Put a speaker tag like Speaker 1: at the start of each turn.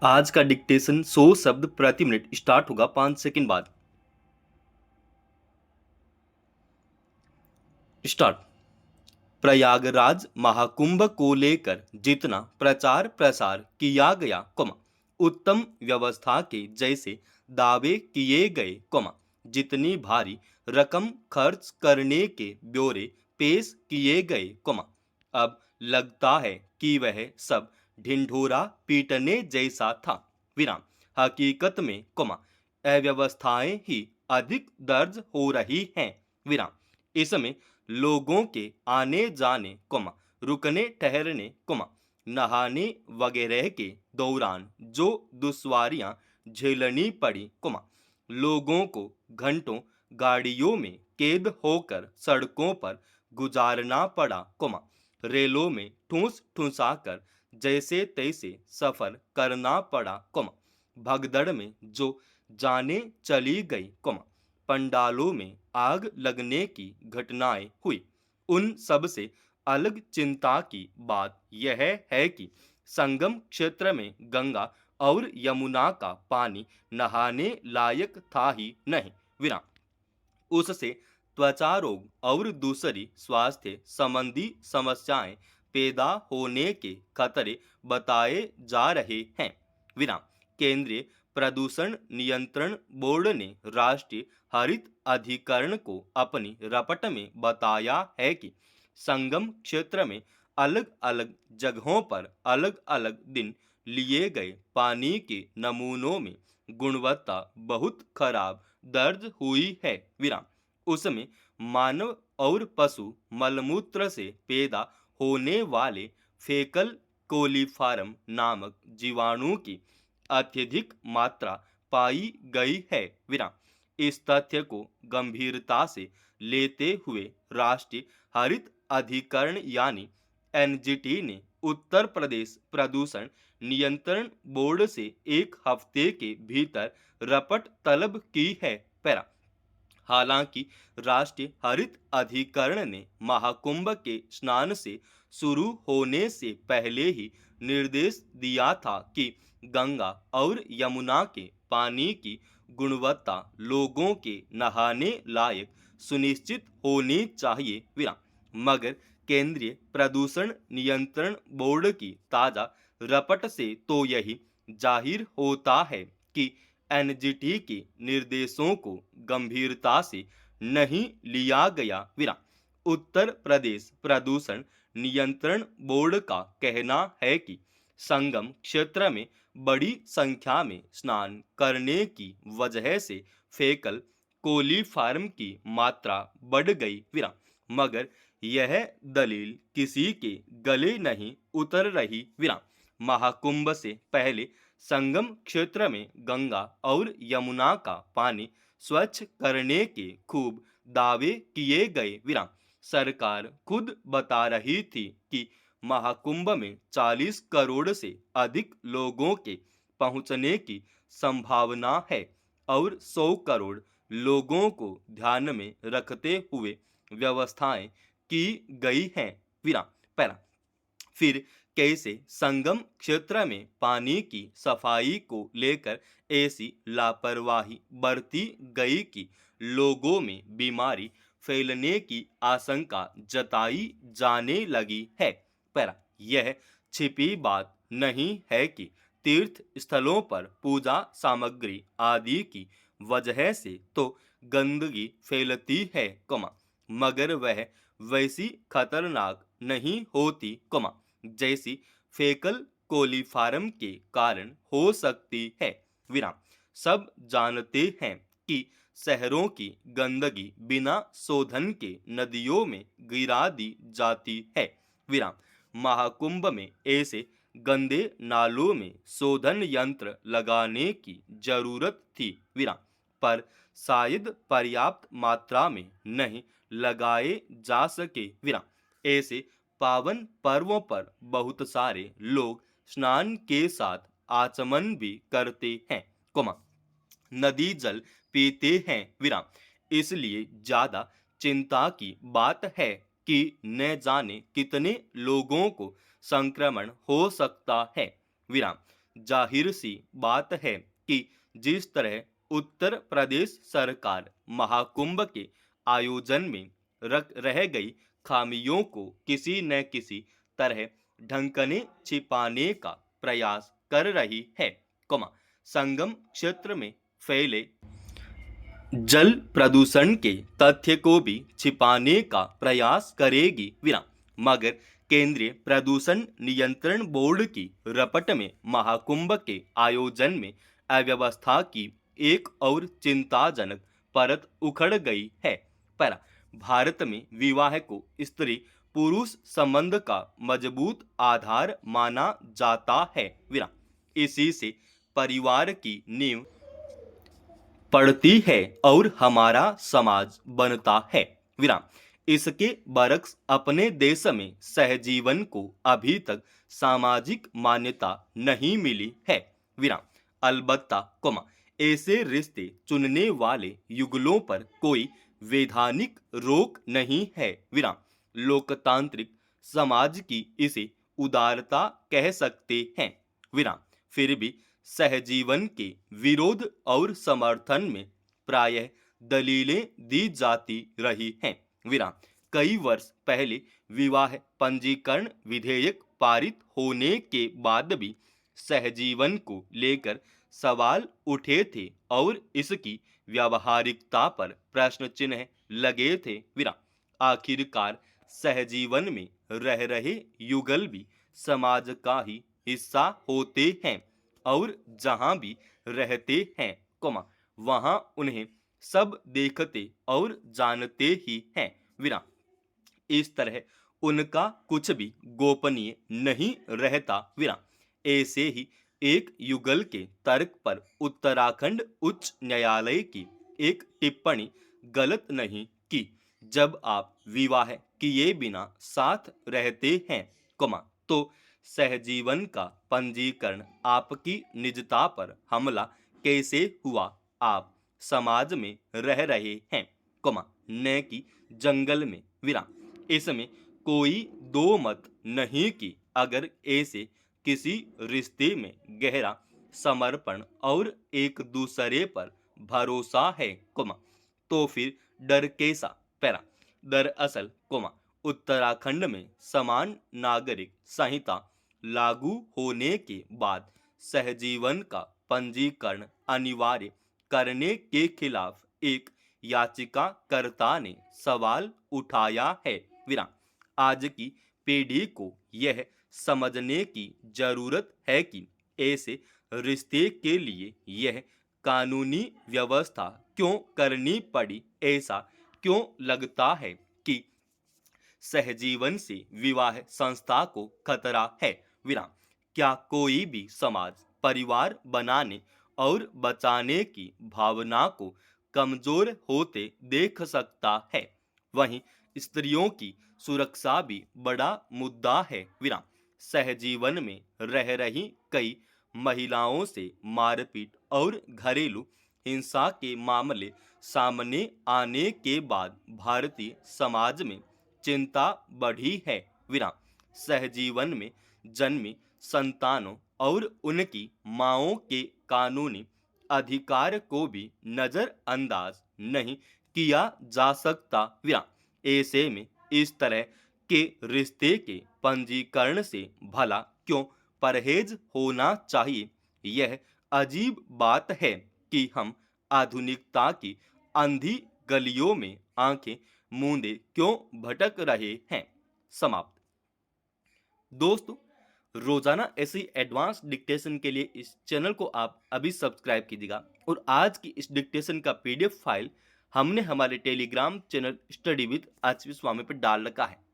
Speaker 1: आज का डिक्टेशन 100 शब्द प्रति मिनट स्टार्ट होगा 5 सेकंड बाद। स्टार्ट। प्रयागराज महाकुंभ को लेकर जितना प्रचार प्रसार किया गया, उत्तम व्यवस्था के जैसे दावे किए गए, जितनी भारी रकम खर्च करने के ब्यौरे पेश किए गए, अब लगता है कि वह सब ढिंढोरा पीटने जैसा था। विराम। हकीकत में, अव्यवस्थाएं ही अधिक दर्ज हो रही हैं। विराम। इसमें लोगों के आने जाने, रुकने ठहरने, नहाने वगैरह के दौरान जो दुश्वारियां झेलनी पड़ी, लोगों को घंटों गाड़ियों में कैद होकर सड़कों पर गुजारना पड़ा, रेलों में ठूस ठूसाकर जैसे तैसे सफर करना पड़ा, भगदड़ में जो जाने चली गई, पंडालों में आग लगने की घटनाएं हुई। उन सब से अलग चिंता की बात यह है कि संगम क्षेत्र में गंगा और यमुना का पानी नहाने लायक था ही नहीं। विराम। उससे त्वचा रोग और दूसरी स्वास्थ्य संबंधी समस्याएं पैदा होने के खतरे बताए जा रहे हैं। विराम। केंद्रीय प्रदूषण नियंत्रण बोर्ड ने राष्ट्रीय हरित अधिकरण को अपनी रपट में बताया है कि संगम क्षेत्र में अलग अलग जगहों पर अलग अलग दिन लिए गए पानी के नमूनों में गुणवत्ता बहुत खराब दर्ज हुई है। विराम। उसमें मानव और पशु मलमूत्र से पैदा होने वाले फेकल कोलीफारम नामक जीवाणु की अत्यधिक मात्रा पाई गई है। विराम। इस तथ्य को गंभीरता से लेते हुए राष्ट्रीय हरित अधिकरण यानी एनजीटी ने उत्तर प्रदेश प्रदूषण नियंत्रण बोर्ड से 1 हफ्ते के भीतर रपट तलब की है। पैरा। हालांकि राष्ट्रीय हरित अधिकरण ने महाकुंभ के स्नान से शुरू होने से पहले ही निर्देश दिया था कि गंगा और यमुना के पानी की गुणवत्ता लोगों के नहाने लायक सुनिश्चित होनी चाहिए। विराम। मगर केंद्रीय प्रदूषण नियंत्रण बोर्ड की ताजा रपट से तो यही जाहिर होता है कि एनजीटी के निर्देशों को गंभीरता से नहीं लिया गया। विराम। उत्तर प्रदेश प्रदूषण नियंत्रण बोर्ड का कहना है कि संगम क्षेत्र में बड़ी संख्या में स्नान करने की वजह से फेकल कोलीफार्म की मात्रा बढ़ गई। विराम। मगर यह दलील किसी के गले नहीं उतर रही। विराम। महाकुंभ से पहले संगम क्षेत्र में गंगा और यमुना का पानी स्वच्छ करने के खूब दावे किए गए। विराम। सरकार खुद बता रही थी कि महाकुंभ में 40 करोड़ से अधिक लोगों के पहुंचने की संभावना है और 100 करोड़ लोगों को ध्यान में रखते हुए व्यवस्थाएं की गई हैं। विराम। पैरा। फिर कैसे संगम क्षेत्र में पानी की सफाई को लेकर ऐसी लापरवाही बरती गई कि लोगों में बीमारी फैलने की आशंका जताई जाने लगी है। पैरा। यह छिपी बात नहीं है कि तीर्थ स्थलों पर पूजा सामग्री आदि की वजह से तो गंदगी फैलती है, मगर वह वैसी खतरनाक नहीं होती, जैसी फेकल कोलीफार्म के कारण हो सकती है। विराम। सब जानते हैं कि शहरों की गंदगी बिना शोधन के नदियों में गिरा दी जाती है। विराम। महाकुंभ में ऐसे गंदे नालों में शोधन यंत्र लगाने की जरूरत थी। विराम। पर शायद पर्याप्त मात्रा में नहीं लगाए जा सके। विराम। ऐसे पावन पर्वों पर बहुत सारे लोग स्नान के साथ आचमन भी करते हैं, नदी जल पीते हैं। विराम। इसलिए ज्यादा चिंता की बात है कि न जाने कितने लोगों को संक्रमण हो सकता है। विराम। जाहिर सी बात है कि जिस तरह उत्तर प्रदेश सरकार महाकुंभ के आयोजन में रह गई खामियों को किसी न किसी तरह ढंकने छिपाने का प्रयास कर रही है, संगम क्षेत्र में फैले जल प्रदूषण के तथ्य को भी छिपाने का प्रयास करेगी मगर केंद्रीय प्रदूषण नियंत्रण बोर्ड की रपट में महाकुंभ के आयोजन में अव्यवस्था की एक और चिंताजनक परत उखड़ गई है। पर भारत में विवाह को स्त्री पुरुष संबंध का मजबूत आधार माना जाता है इसी से परिवार की नींव पड़ती है और हमारा समाज बनता है इसके बरक्स अपने देश में सहजीवन को अभी तक सामाजिक मान्यता नहीं मिली है अलबत्ता ऐसे रिश्ते चुनने वाले युगलों पर कोई वैधानिक रोक नहीं है लोकतांत्रिक समाज की इसे उदारता कह सकते हैं फिर भी सहजीवन के विरोध और समर्थन में प्रायः दलीलें दी जाती रही हैं कई वर्ष पहले विवाह पंजीकरण विधेयक पारित होने के बाद भी सहजीवन को लेकर सवाल उठे थे और इसकी व्यावहारिकता पर प्रश्न चिन्ह लगे थे आखिरकार सहजीवन में रह रहे युगल भी समाज का ही हिस्सा होते हैं और जहां भी रहते हैं वहां उन्हें सब देखते और जानते ही हैं इस तरह उनका कुछ भी गोपनीय नहीं रहता ऐसे ही एक युगल के तर्क पर उत्तराखंड उच्च न्यायालय की एक टिप्पणी गलत नहीं की जब आप विवाह किए बिना साथ रहते हैं तो सहजीवन का पंजीकरण आपकी निजता पर हमला कैसे हुआ आप समाज में रह रहे हैं न कि जंगल में इसमें कोई दो मत नहीं कि अगर ऐसे किसी रिश्ते में गहरा समर्पण और एक दूसरे पर भरोसा है तो फिर डर कैसा दरअसल उत्तराखंड में समान नागरिक संहिता लागू होने के बाद सहजीवन का पंजीकरण अनिवार्य करने के खिलाफ एक याचिकाकर्ता ने सवाल उठाया है आज की पीढ़ी को यह समझने की जरूरत है कि ऐसे रिश्ते के लिए यह कानूनी व्यवस्था क्यों करनी पड़ी ऐसा क्यों लगता है कि सहजीवन से विवाह संस्था को खतरा है क्या कोई भी समाज परिवार बनाने और बचाने की भावना को कमजोर होते देख सकता है वहीं स्त्रियों की सुरक्षा भी बड़ा मुद्दा है सहजीवन में रह रही कई महिलाओं से मारपीट और घरेलू हिंसा के मामले सामने आने के बाद भारतीय समाज में चिंता बढ़ी है सहजीवन में जन्मी संतानों और उनकी माँओं के कानूनी अधिकार को भी नजरअंदाज नहीं किया जा सकता ऐसे में इस तरह के रिश्ते के पंजीकरण से भला क्यों परहेज होना चाहिए यह अजीब बात है कि हम आधुनिकता की अंधी गलियों में आंखें मूंदे क्यों भटक रहे हैं समाप्त। दोस्तों, रोजाना ऐसी एडवांस डिक्टेशन के लिए इस चैनल को आप अभी सब्सक्राइब कीजिएगा और आज की इस डिक्टेशन का पीडीएफ फाइल हमने हमारे Telegram channel study with HP Swami पर डाल रखा है।